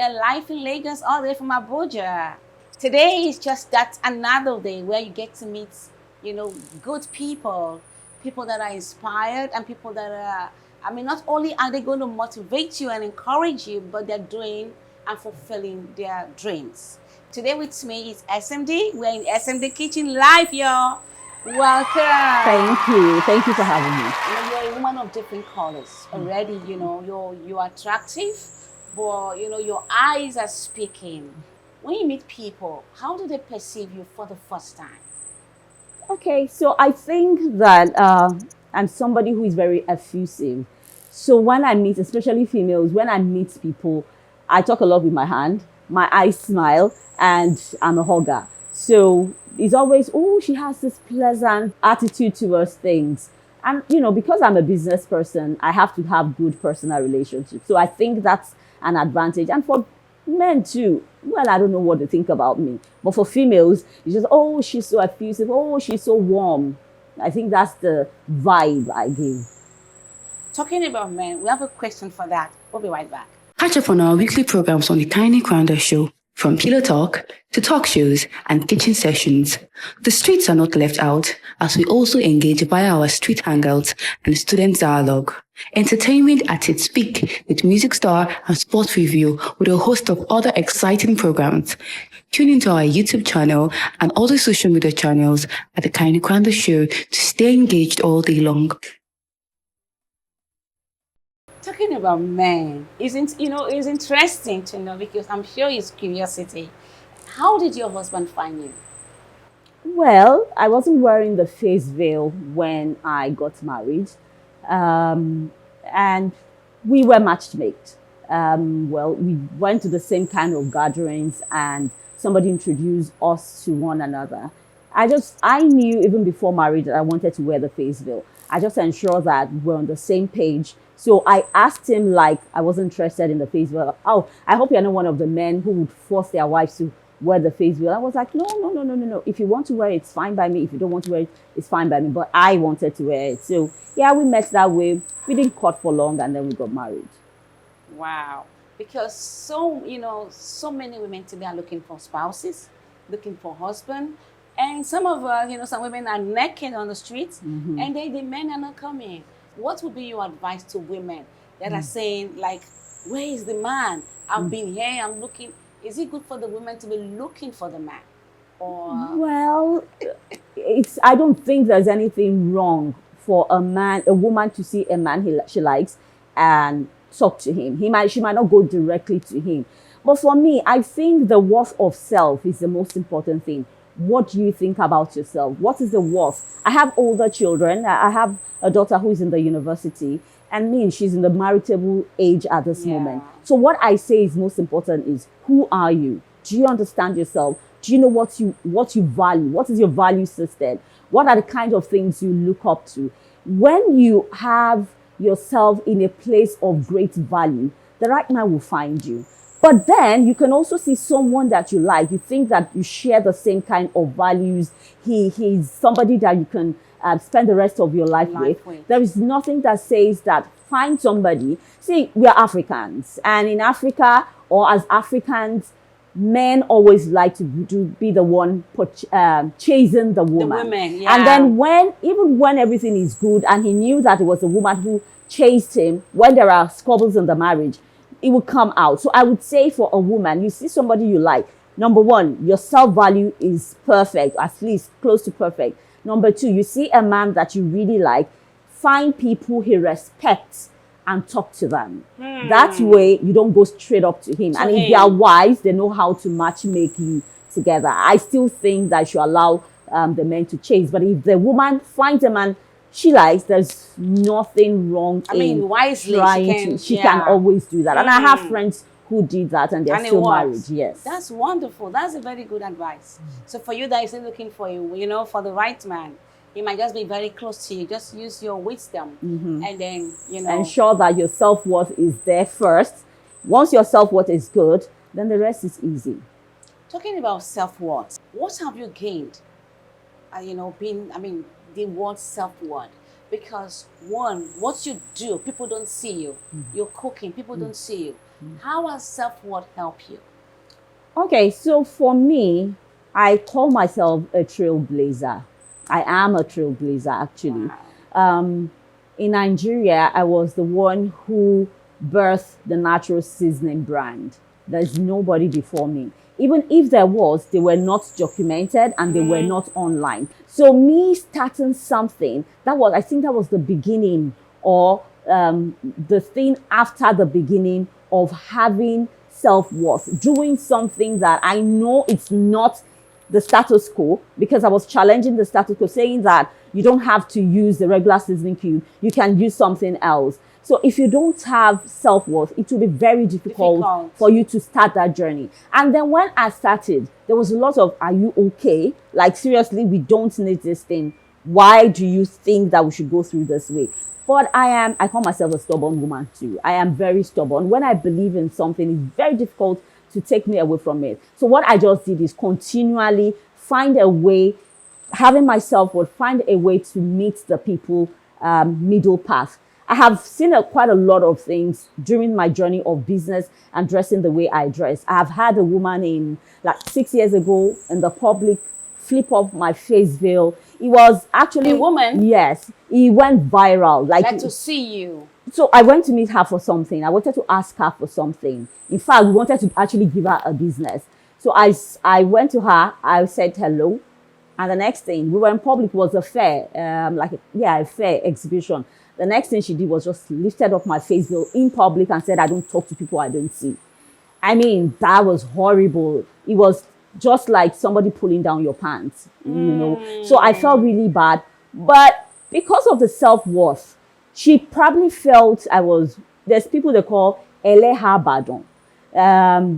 we're live in Lagos all the way from Abuja. Today is just that another day where you get to meet, good people, people that are inspired and people that are, not only are they going to motivate you and encourage you, but they're doing and fulfilling their dreams. Today with me is SMD. We're in SMD Kitchen live, y'all. Welcome. Thank you. Thank you for having me. You're a woman of different colors already. You're attractive, but your eyes are speaking. When you meet people, how do they perceive you for the first time? Okay, so I think that I'm somebody who is very effusive. So when I meet, especially females, when I meet people, I talk a lot with my hand, my eyes smile, and I'm a hugger. So it's always, oh, she has this pleasant attitude towards things. And, because I'm a business person, I have to have good personal relationships. So I think that's an advantage. And for men too, well, I don't know what they think about me. But for females, it's just, oh, she's so effusive. Oh, she's so warm. I think that's the vibe I give. Talking about men, we have a question for that. We'll be right back. Catch up on our weekly programs on the Kaine Kranda show, from pillow talk to talk shows and kitchen sessions. The streets are not left out, as we also engage via our street hangouts and student dialogue. Entertainment at its peak with music star and sports review with a host of other exciting programs. Tune into our YouTube channel and other social media channels at the Kaine Kranda show to stay engaged all day long. Talking about men, it's interesting to know, because I'm sure it's curiosity. How did your husband find you? Well, I wasn't wearing the face veil when I got married. And we were matchmade. Well, we went to the same kind of gatherings and somebody introduced us to one another. I knew even before marriage that I wanted to wear the face veil. I just ensured that we're on the same page. So I asked him, like, I was interested in the face veil. Oh, I hope you're not one of the men who would force their wives to wear the face veil. I was like, no. If you want to wear it, it's fine by me. If you don't want to wear it, it's fine by me. But I wanted to wear it. So yeah, we met that way. We didn't court for long and then we got married. Wow. Because so many women today are looking for spouses, looking for husband. And some of some women are naked on the streets and the men are not coming. What would be your advice to women that are saying, like, where is the man? I've been here, I'm looking. Is it good for the women to be looking for the man? Or well, I don't think there's anything wrong for a woman to see a man she likes and talk to him. She might not go directly to him. But for me, I think the worth of self is the most important thing. What do you think about yourself? What is the worth? I have older children. I have a daughter who is in the university, and she's in the marriageable age at this moment. So what I say is most important is, who are you? Do you understand yourself? Do you know what you value? What is your value system? What are the kind of things you look up to? When you have yourself in a place of great value, the right man will find you. But then you can also see someone that you like. You think that you share the same kind of values. He's somebody that you can spend the rest of your life with. There is nothing that says that find somebody. See, we are Africans. And in Africa, or as Africans, men always like to be the one chasing the woman. The women, yeah. And then even when everything is good and he knew that it was the woman who chased him, when there are squabbles in the marriage, it will come out. So I would say for a woman, you see somebody you like. Number one, your self-value is perfect, at least close to perfect. Number two, you see a man that you really like, find people he respects and talk to them. That way, you don't go straight up to him. And if they are wise, they know how to match make you together. I still think that you should allow the men to chase. But if the woman finds a man she likes, there's nothing wrong in wisely, trying she can always do that. And I have friends who did that and they're still married. Yes. That's wonderful. That's a very good advice. So for you that is looking for for the right man, he might just be very close to you. Just use your wisdom and then, ensure that your self-worth is there first. Once your self-worth is good, then the rest is easy. Talking about self-worth, what have you gained? The word self-worth. Because one, what you do, people don't see you. You're cooking, people don't see you. How has self-worth helped you? Okay, so for me, I call myself a trailblazer. I am a trailblazer, actually. Wow. Um, in Nigeria, I was the one who birthed the natural seasoning brand. There's nobody before me. Even if there was, they were not documented and they were not online. So me starting something, I think that was the beginning, or the thing after the beginning of having self-worth, doing something that I know it's not the status quo, because I was challenging the status quo, saying that you don't have to use the regular seasoning cube, you can use something else. So if you don't have self-worth, it will be very difficult for you to start that journey. And then when I started, there was a lot of, are you okay? Like, seriously, we don't need this thing. Why do you think that we should go through this way? But I call myself a stubborn woman too. I am very stubborn. When I believe in something, it's very difficult to take me away from it. So what I just did is continually find a way, having myself would find a way to meet the people middle path. I have seen quite a lot of things during my journey of business and dressing the way I dress. I have had a woman in like 6 years ago in the public flip off my face veil. It was actually A woman? Yes, it went viral. Like to see you. So I went to meet her for something. I wanted to ask her for something. In fact, we wanted to actually give her a business. So I went to her. I said hello. And the next thing, we were in public, was a fair, a fair exhibition. The next thing she did was just lifted up my face veil in public and said, I don't talk to people I don't see. I mean, that was horrible. It was just like somebody pulling down your pants, you know. So I felt really bad. But because of the self-worth, she probably felt there's people they call Eleha Badon.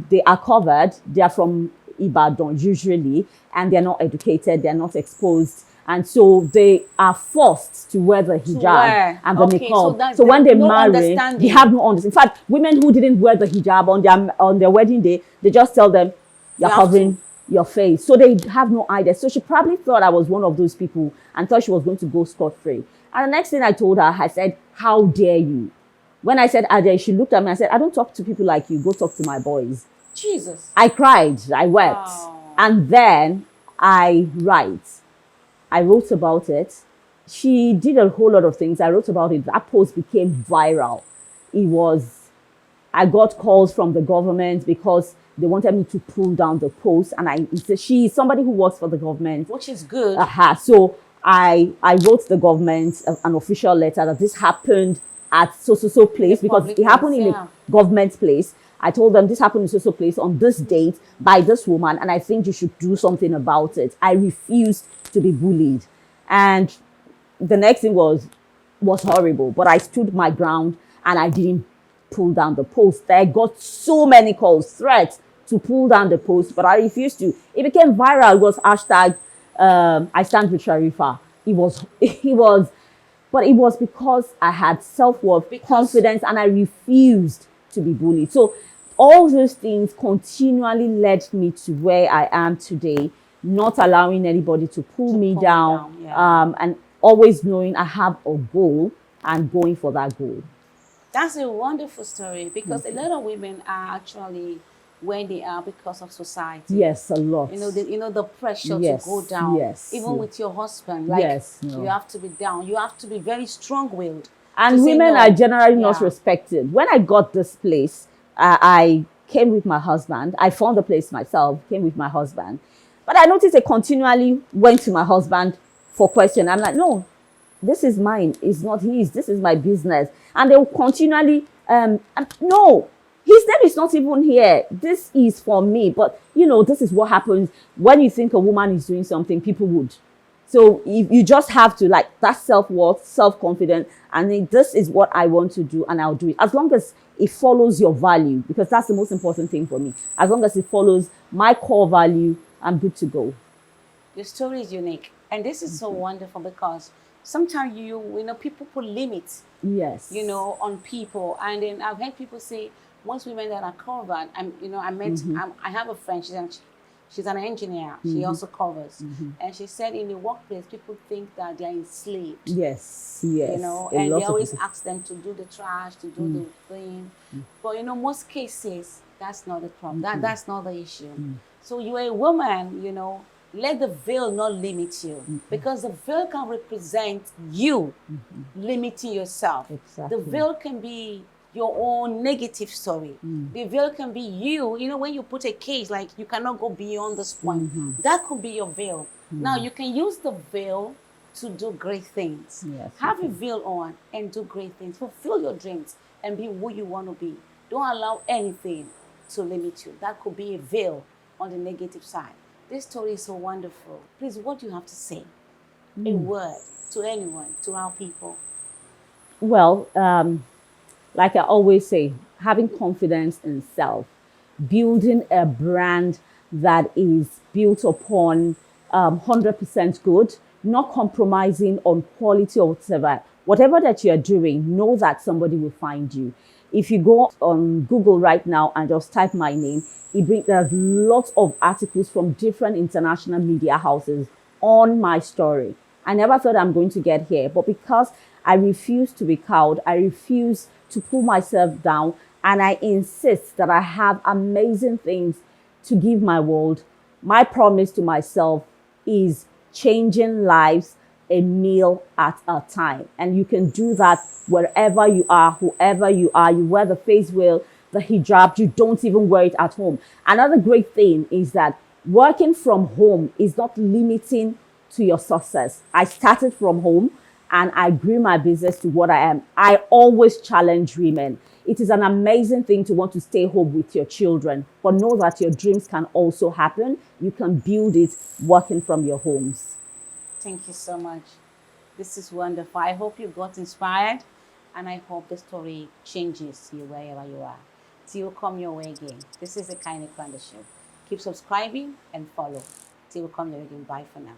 They are covered. They are from Ibadan usually, and they're not educated. They're not exposed. And so they are forced to wear the hijab and the niqab. So when they marry, they have no understanding. In fact, women who didn't wear the hijab on their wedding day, they just tell them, you're covering your face. So they have no idea. So she probably thought I was one of those people and thought she was going to go scot-free. And the next thing I told her, I said, how dare you? When I said, how dare you, she looked at me and said, I don't talk to people like you. Go talk to my boys. Jesus. I cried. I wept. Wow. And then I wrote about it. She did a whole lot of things. I wrote about it. That post became viral. I got calls from the government because they wanted me to pull down the post. And she's somebody who works for the government. Which is good. So I wrote the government an official letter that this happened at so place, because it happened in a government place. I told them this happened in so place on this date by this woman, and I think you should do something about it. I refused to be bullied. And the next thing was horrible, but I stood my ground and I didn't pull down the post. I got so many calls, threats to pull down the post, but I refused to. It became viral. It was hashtag I stand with Sharifah. But it was because I had self-worth, confidence, and I refused to be bullied. So all those things continually led me to where I am today, not allowing anybody to pull me down, and always knowing I have a goal and going for that goal. That's a wonderful story, because a lot of women are actually where they are because of society. Yes, a lot. You know the pressure to go down. Yes. Even with your husband, like you have to be down. You have to be very strong-willed. And women are generally not respected. When I got this place, I came with my husband. I found the place myself, came with my husband. But I noticed I continually went to my husband for questions. I'm like, no, this is mine. It's not his. This is my business. And they will continually, no, his name is not even here. This is for me. But, this is what happens when you think a woman is doing something, people would. So if you just have to, that self-worth, self-confidence, and then this is what I want to do, and I'll do it. As long as it follows your value, because that's the most important thing for me. As long as it follows my core value, I'm good to go. Your story is unique. And this is so wonderful, because sometimes people put limits. Yes. On people. And then I've heard people say, most women that are covered, I have a friend, She's an engineer. She also covers. And she said in the workplace, people think that they're enslaved. Yes, yes. You know, A and lot they of always people. ask them to do the trash, to do the thing. But you know, most cases, that's not the problem. That's not the issue. So you're a woman, you know, let the veil not limit you, because the veil can represent you limiting yourself. Exactly. The veil can be your own negative story. The veil can be you know, when you put a cage, like you cannot go beyond this point. That could be your veil. Now you can use the veil to do great things. Yes, Have a veil on and do great things. Fulfill your dreams and be who you want to be. Don't allow anything to limit you. That could be a veil on the negative side. This story is so wonderful. Please, what do you have to say? A word to anyone, to our people. Well, like I always say, having confidence in self, building a brand that is built upon 100% good, not compromising on quality or whatever. Whatever that you're doing, know that somebody will find you. If you go on Google right now and just type my name, there's lots of articles from different international media houses on my story. I never thought I'm going to get here, but because I refuse to be cowed, I refuse to pull myself down, and I insist that I have amazing things to give my world. My promise to myself is changing lives a meal at a time. And you can do that wherever you are, whoever you are. You wear the face veil, the hijab, you don't even wear it at home. Another great thing is that working from home is not limiting to your success. I started from home and I grew my business to what I am. I always challenge women. It is an amazing thing to want to stay home with your children, but know that your dreams can also happen. You can build it working from your homes. Thank you so much. This is wonderful. I hope you got inspired, and I hope the story changes you wherever you are. Till you come your way again. This is the Kaine Kranda Show. Keep subscribing and follow. Till we come your way again. Bye for now.